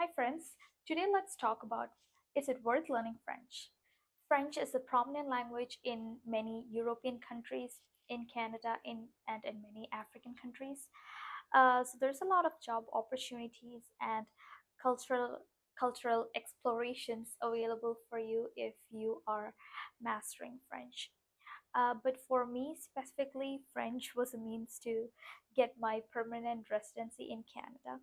Hi, friends. Today, let's talk about, is it worth learning French? French is a prominent language in many European countries, in Canada, and in many African countries. So there's a lot of job opportunities and cultural cultural explorations available for you if you are mastering French. But for me specifically, French was a means to get my permanent residency in Canada.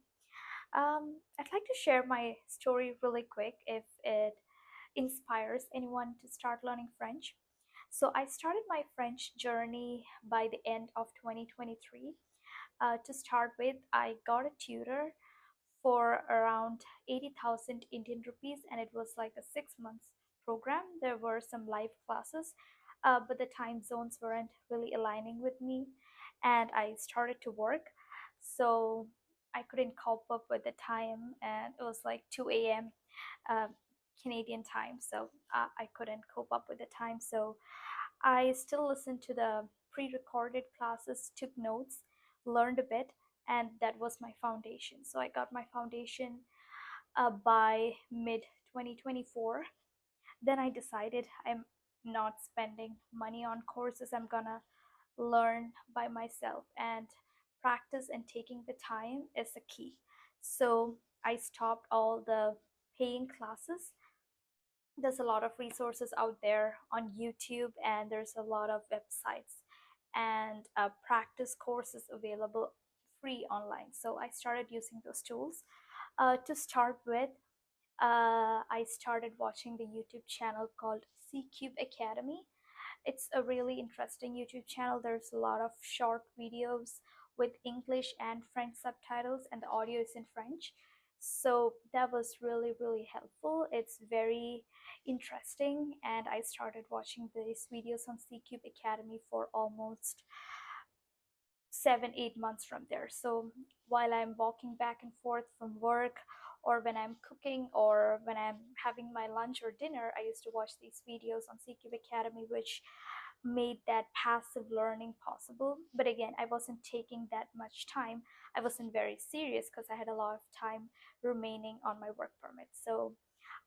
I'd like to share my story really quick if it inspires anyone to start learning French. So, I started my French journey by the end of 2023. To start with, I got a tutor for around 80,000 Indian rupees, and it was like a 6 months program. There were some live classes, but the time zones weren't really aligning with me, and I started to work. So I couldn't cope up with the time, and it was like 2 a.m. Uh, Canadian time, so I couldn't cope up with the time. So I still listened to the pre recorded classes, took notes, learned a bit, and that was my foundation. So I got my foundation by mid 2024. Then I decided I'm not spending money on courses, I'm gonna learn by myself, and practice and taking the time is the key. So I stopped all the paying classes. There's a lot of resources out there on YouTube, and there's a lot of websites and practice courses available free online. So I started using those tools. To start with, I started watching the YouTube channel called C Cube Academy. It's a really interesting YouTube channel. There's a lot of short videos with English and French subtitles, and the audio is in French. So that was really, really helpful. It's very interesting, and I started watching these videos on CCube Academy for almost 7, 8 months from there. So while I'm walking back and forth from work, or when I'm cooking, or when I'm having my lunch or dinner, I used to watch these videos on CCube Academy, which made that passive learning possible. But again, I wasn't taking that much time. I wasn't very serious because I had a lot of time remaining on my work permit. So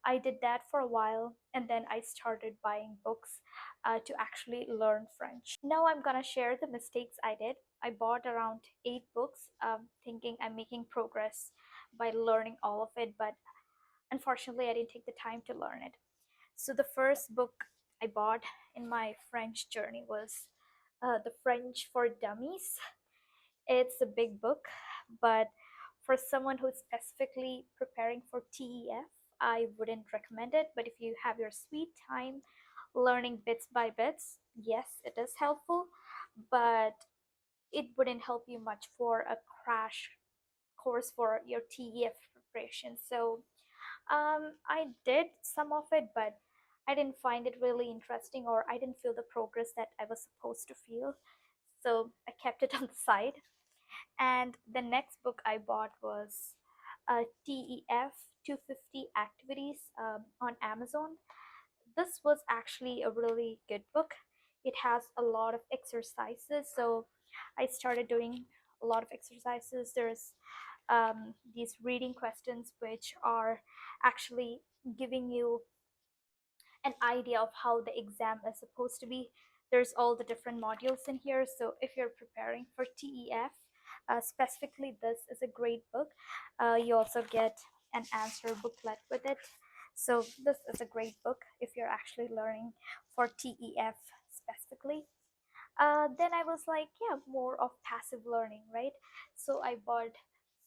I did that for a while, and then I started buying books to actually learn French. Now I'm gonna share the mistakes I did. I bought around 8 books, thinking I'm making progress by learning all of it, but unfortunately, I didn't take the time to learn it. So the first book I bought in my French journey was The French for Dummies. It's a big book, but for someone who's specifically preparing for TEF, I wouldn't recommend it. But if you have your sweet time learning bits by bits, yes, it is helpful, but it wouldn't help you much for a crash course for your TEF preparation. So I did some of it, but I didn't find it really interesting, or I didn't feel the progress that I was supposed to feel. So I kept it on the side. And the next book I bought was TEF 250 Activities on Amazon. This was actually a really good book. It has a lot of exercises. So I started doing a lot of exercises. There's these reading questions, which are actually giving you an idea of how the exam is supposed to be. There's all the different modules in here. So if you're preparing for TEF, specifically, this is a great book. You also get an answer booklet with it. So this is a great book if you're actually learning for TEF specifically. Then I was like, yeah, more of passive learning, right? So I bought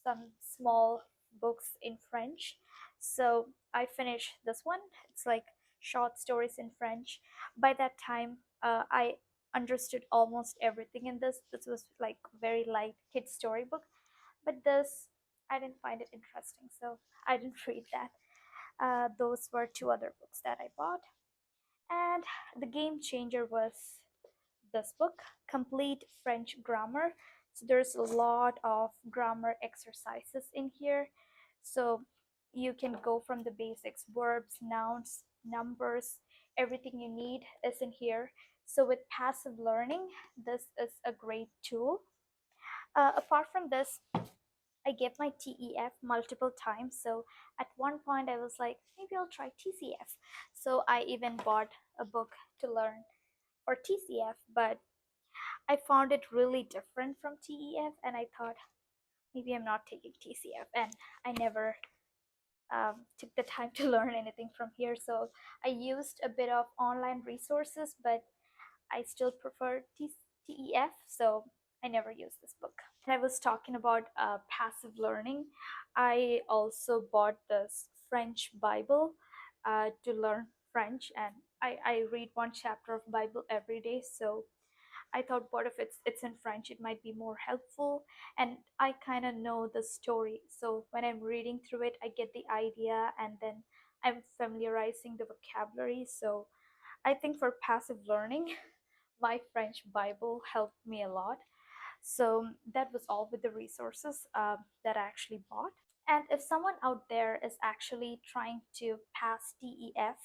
some small books in French. So I finished this one. It's like short stories in French. By that time, I understood almost everything in this. This was like very light kid storybook, but this I didn't find it interesting, so I didn't read that. Those were two other books that I bought, and the game changer was this book, Complete French Grammar. So there's a lot of grammar exercises in here. So you can go from the basics, verbs, nouns, numbers, everything you need is in here. So with passive learning, this is a great tool. Apart from this, I gave my TEF multiple times. So at one point, I was like, maybe I'll try TCF. So I even bought a book to learn for TCF, but I found it really different from TEF, and I thought maybe I'm not taking TCF, and I never took the time to learn anything from here. So I used a bit of online resources, but I still prefer TEF, so I never used this book. And I was talking about passive learning. I also bought this French Bible to learn French, and I read one chapter of Bible every day. So I thought, what if it's in French? It might be more helpful, and I kind of know the story. So when I'm reading through it, I get the idea, and then I'm familiarizing the vocabulary. So I think for passive learning, my French Bible helped me a lot. So that was all with the resources that I actually bought. And if someone out there is actually trying to pass TEF,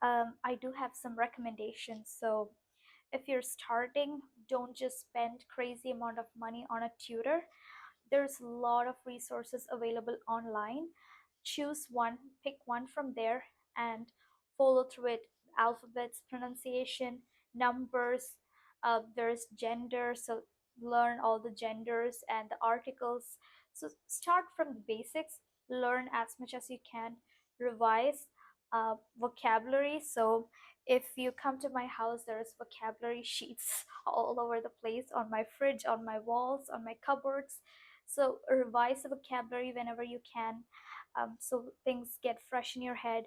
I do have some recommendations. So if you're starting, don't just spend crazy amount of money on a tutor. There's a lot of resources available online. Choose one, pick one from there, and follow through it. Alphabets, pronunciation, numbers, there's gender, so learn all the genders and the articles. So start from the basics, learn as much as you can, revise vocabulary. So if you come to my house, there's vocabulary sheets all over the place, on my fridge, on my walls, on my cupboards. So revise the vocabulary whenever you can, so things get fresh in your head,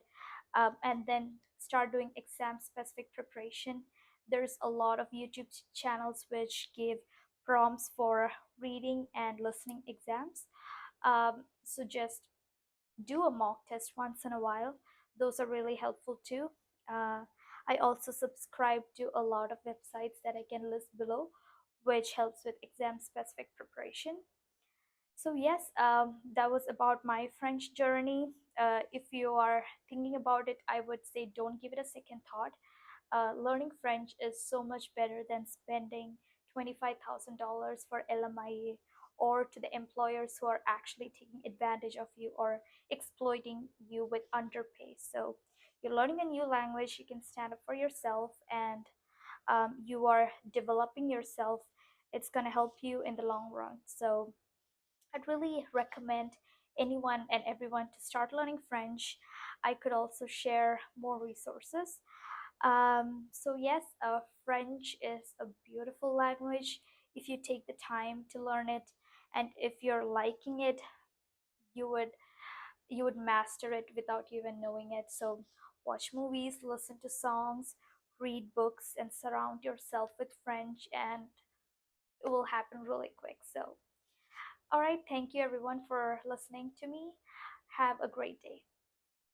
and then start doing exam specific preparation. There's a lot of YouTube channels which give prompts for reading and listening exams. So just do a mock test once in a while. Those are really helpful too. Uh, I also subscribe to a lot of websites that I can list below, which helps with exam specific preparation. So yes, that was about my French journey. If you are thinking about it, I would say don't give it a second thought. Learning French is so much better than spending $25,000 for LMIA, or to the employers who are actually taking advantage of you or exploiting you with underpay. So you're learning a new language, you can stand up for yourself, and you are developing yourself. It's going to help you in the long run. So I'd really recommend anyone and everyone to start learning French. I could also share more resources. So yes, French is a beautiful language if you take the time to learn it, and if you're liking it, you would you would master it without even knowing it. So watch movies, listen to songs, read books, and surround yourself with French, and it will happen really quick. So all right, thank you everyone for listening to me. Have a great day.